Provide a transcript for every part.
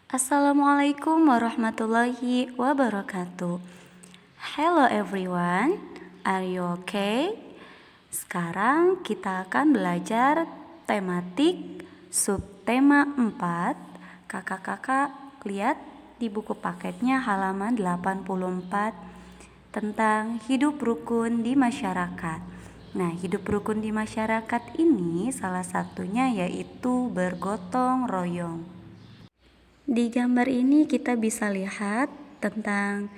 Assalamualaikum warahmatullahi wabarakatuh. Hello everyone, are you okay? Sekarang kita akan belajar tematik subtema 4. Kakak-kakak lihat di buku paketnya halaman 84 tentang hidup rukun di masyarakat. Nah, hidup rukun di masyarakat ini salah satunya yaitu bergotong royong. Di gambar ini kita bisa lihat tentang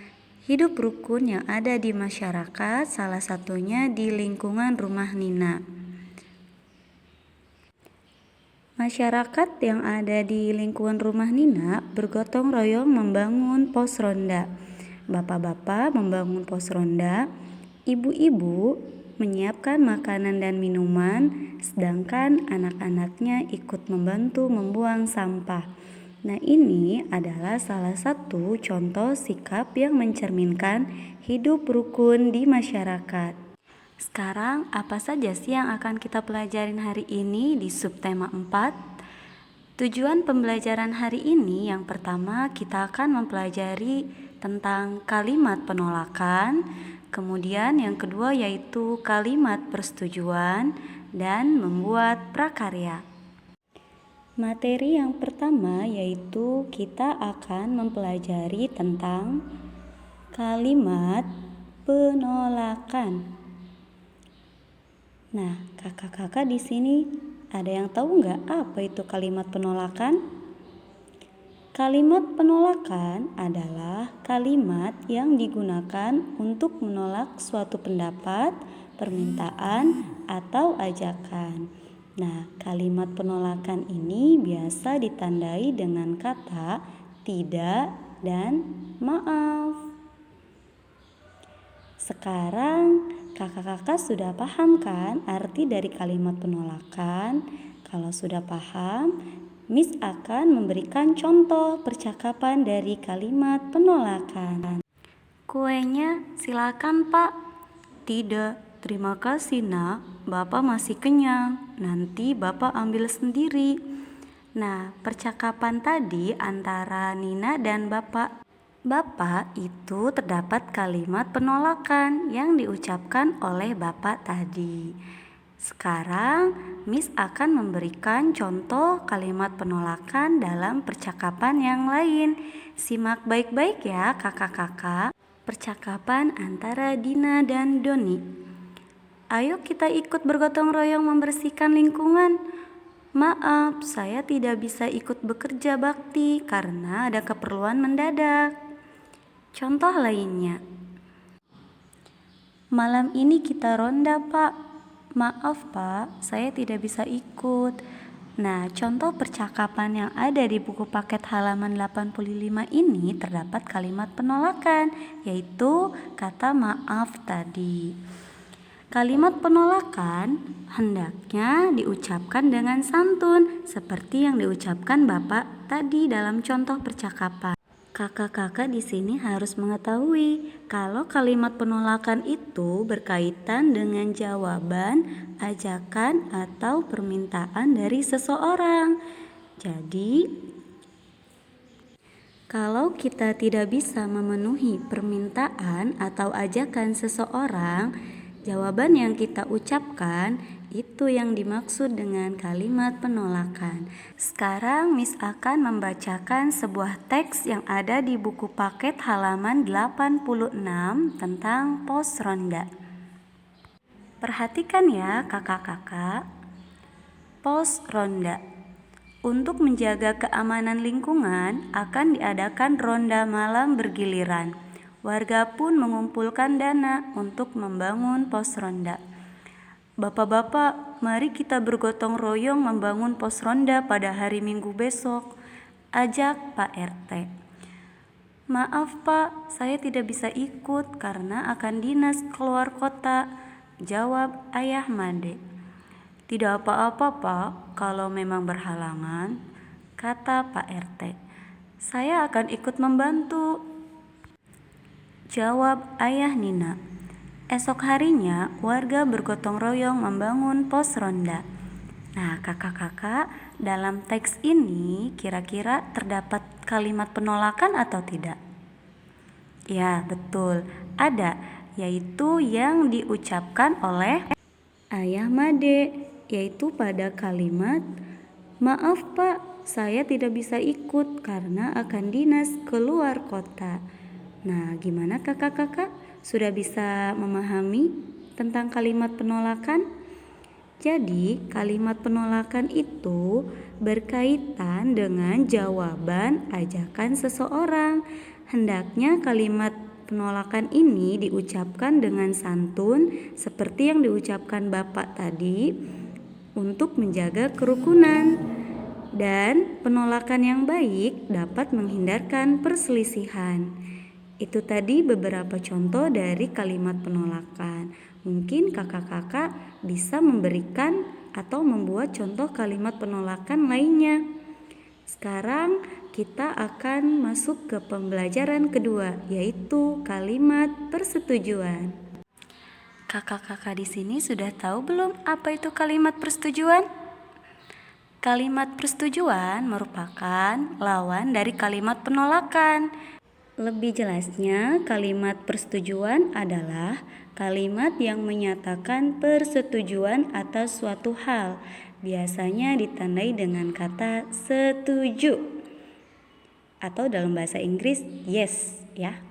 hidup rukun yang ada di masyarakat, salah satunya di lingkungan rumah Nina. Masyarakat yang ada di lingkungan rumah Nina bergotong royong membangun pos ronda. Bapak-bapak membangun pos ronda, ibu-ibu menyiapkan makanan dan minuman, sedangkan anak-anaknya ikut membantu membuang sampah. Nah, ini adalah salah satu contoh sikap yang mencerminkan hidup rukun di masyarakat. Sekarang apa saja sih yang akan kita pelajarin hari ini di subtema 4? Tujuan pembelajaran hari ini yang pertama kita akan mempelajari tentang kalimat penolakan, kemudian yang kedua yaitu kalimat persetujuan dan membuat prakarya. Materi yang pertama yaitu kita akan mempelajari tentang kalimat penolakan. Nah, kakak-kakak di sini ada yang tahu nggak apa itu kalimat penolakan? Kalimat penolakan adalah kalimat yang digunakan untuk menolak suatu pendapat, permintaan, atau ajakan. Nah, kalimat penolakan ini biasa ditandai dengan kata tidak dan maaf. Sekarang kakak-kakak sudah paham kan arti dari kalimat penolakan? Kalau sudah paham, Miss akan memberikan contoh percakapan dari kalimat penolakan. Kuenya silakan Pak. Tidak, terima kasih nak, Bapak masih kenyang, nanti Bapak ambil sendiri. Nah, percakapan tadi antara Nina dan Bapak itu terdapat kalimat penolakan yang diucapkan oleh Bapak tadi. Sekarang Miss akan memberikan contoh kalimat penolakan dalam percakapan yang lain. Simak baik-baik ya kakak-kakak. Percakapan antara Dina dan Doni. Ayo kita ikut bergotong royong membersihkan lingkungan. Maaf, saya tidak bisa ikut bekerja bakti karena ada keperluan mendadak. Contoh lainnya. Malam ini kita ronda, Pak. Maaf, Pak, saya tidak bisa ikut. Nah, contoh percakapan yang ada di buku paket halaman 85 ini terdapat kalimat penolakan, yaitu kata maaf tadi. Kalimat penolakan hendaknya diucapkan dengan santun, seperti yang diucapkan Bapak tadi dalam contoh percakapan. Kakak-kakak di sini harus mengetahui kalau kalimat penolakan itu berkaitan dengan jawaban, ajakan, atau permintaan dari seseorang. Jadi, kalau kita tidak bisa memenuhi permintaan atau ajakan seseorang, jawaban yang kita ucapkan itu yang dimaksud dengan kalimat penolakan. Sekarang Miss akan membacakan sebuah teks yang ada di buku paket halaman 86 tentang pos ronda. Perhatikan ya kakak-kakak. Pos ronda. Untuk menjaga keamanan lingkungan akan diadakan ronda malam bergiliran. Warga pun mengumpulkan dana untuk membangun pos ronda. Bapak-bapak, mari kita bergotong royong membangun pos ronda pada hari Minggu besok, ajak Pak RT. Maaf Pak, saya tidak bisa ikut karena akan dinas keluar kota, jawab Ayah Made. Tidak apa-apa Pak, kalau memang berhalangan, kata Pak RT. Saya akan ikut membantu, jawab Ayah Nina. Esok harinya warga bergotong royong membangun pos ronda. Nah kakak-kakak, dalam teks ini kira-kira terdapat kalimat penolakan atau tidak? Ya, betul. Ada, yaitu yang diucapkan oleh Ayah Made, yaitu pada kalimat, "Maaf Pak, saya tidak bisa ikut karena akan dinas keluar kota." Nah, gimana kakak-kakak? Sudah bisa memahami tentang kalimat penolakan? Jadi, kalimat penolakan itu berkaitan dengan jawaban ajakan seseorang. Hendaknya kalimat penolakan ini diucapkan dengan santun seperti yang diucapkan Bapak tadi untuk menjaga kerukunan. Dan penolakan yang baik dapat menghindarkan perselisihan. Itu tadi beberapa contoh dari kalimat penolakan. Mungkin kakak-kakak bisa memberikan atau membuat contoh kalimat penolakan lainnya. Sekarang kita akan masuk ke pembelajaran kedua, yaitu kalimat persetujuan. Kakak-kakak di sini sudah tahu belum apa itu kalimat persetujuan? Kalimat persetujuan merupakan lawan dari kalimat penolakan. Lebih jelasnya, kalimat persetujuan adalah kalimat yang menyatakan persetujuan atas suatu hal, biasanya ditandai dengan kata setuju atau dalam bahasa Inggris yes ya.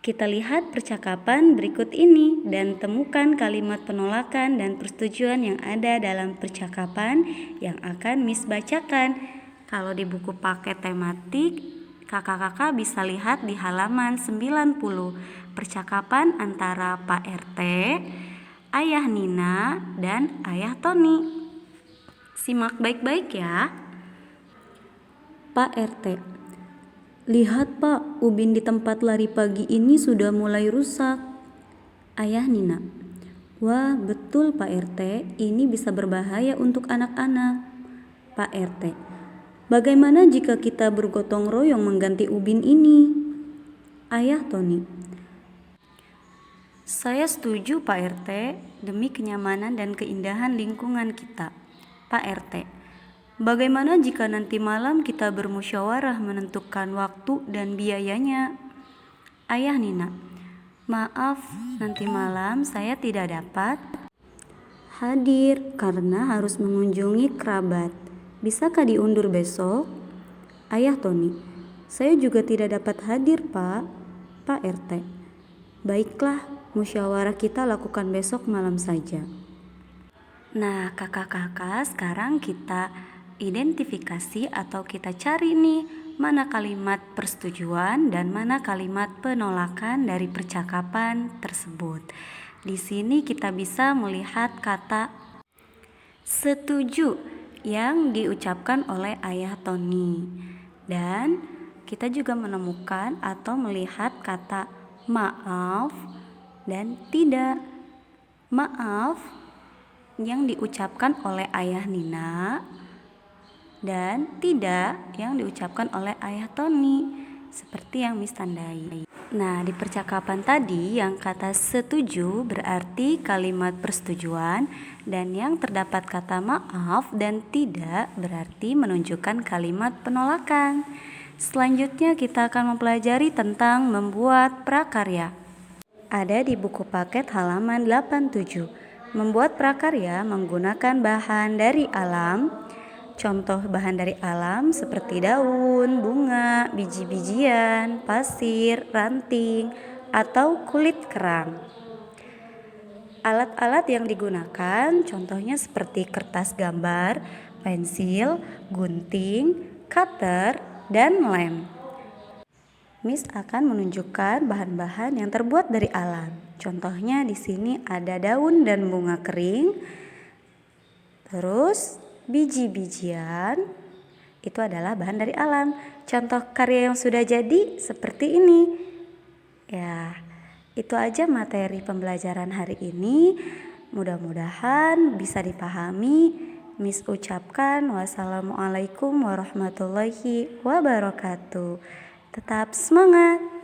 Kita lihat percakapan berikut ini dan temukan kalimat penolakan dan persetujuan yang ada dalam percakapan yang akan Miss bacakan. Kalau di buku paket tematik, kakak-kakak bisa lihat di halaman 90, percakapan antara Pak RT, Ayah Nina, dan Ayah Tony. Simak baik-baik ya. Pak RT, "Lihat Pak, ubin di tempat lari pagi ini sudah mulai rusak." Ayah Nina, "Wah, betul Pak RT, ini bisa berbahaya untuk anak-anak." Pak RT, "Bagaimana jika kita bergotong royong mengganti ubin ini?" Ayah Tony, "Saya setuju Pak RT, demi kenyamanan dan keindahan lingkungan kita." Pak RT, "Bagaimana jika nanti malam kita bermusyawarah menentukan waktu dan biayanya?" Ayah Nina, "Maaf, nanti malam saya tidak dapat hadir karena harus mengunjungi kerabat. Bisakah diundur besok?" Ayah Tony, "Saya juga tidak dapat hadir Pak." Pak RT, "Baiklah, musyawarah kita lakukan besok malam saja." Nah, kakak-kakak, sekarang kita identifikasi atau kita cari nih mana kalimat persetujuan dan mana kalimat penolakan dari percakapan tersebut. Di sini kita bisa melihat kata setuju yang diucapkan oleh Ayah Tony. Dan kita juga menemukan atau melihat kata maaf dan tidak. Maaf yang diucapkan oleh Ayah Nina dan tidak yang diucapkan oleh Ayah Tony, seperti yang Miss tandai. Nah, di percakapan tadi yang kata setuju berarti kalimat persetujuan dan yang terdapat kata maaf dan tidak berarti menunjukkan kalimat penolakan. Selanjutnya kita akan mempelajari tentang membuat prakarya. Ada di buku paket halaman 87. Membuat prakarya menggunakan bahan dari alam. Contoh bahan dari alam seperti daun, bunga, biji-bijian, pasir, ranting, atau kulit kerang. Alat-alat yang digunakan contohnya seperti kertas gambar, pensil, gunting, cutter, dan lem. Miss akan menunjukkan bahan-bahan yang terbuat dari alam. Contohnya di sini ada daun dan bunga kering. Terus biji-bijian itu adalah bahan dari alam. Contoh karya yang sudah jadi seperti ini. Ya, itu aja materi pembelajaran hari ini. Mudah-mudahan bisa dipahami. Miss ucapkan wassalamualaikum warahmatullahi wabarakatuh. Tetap semangat.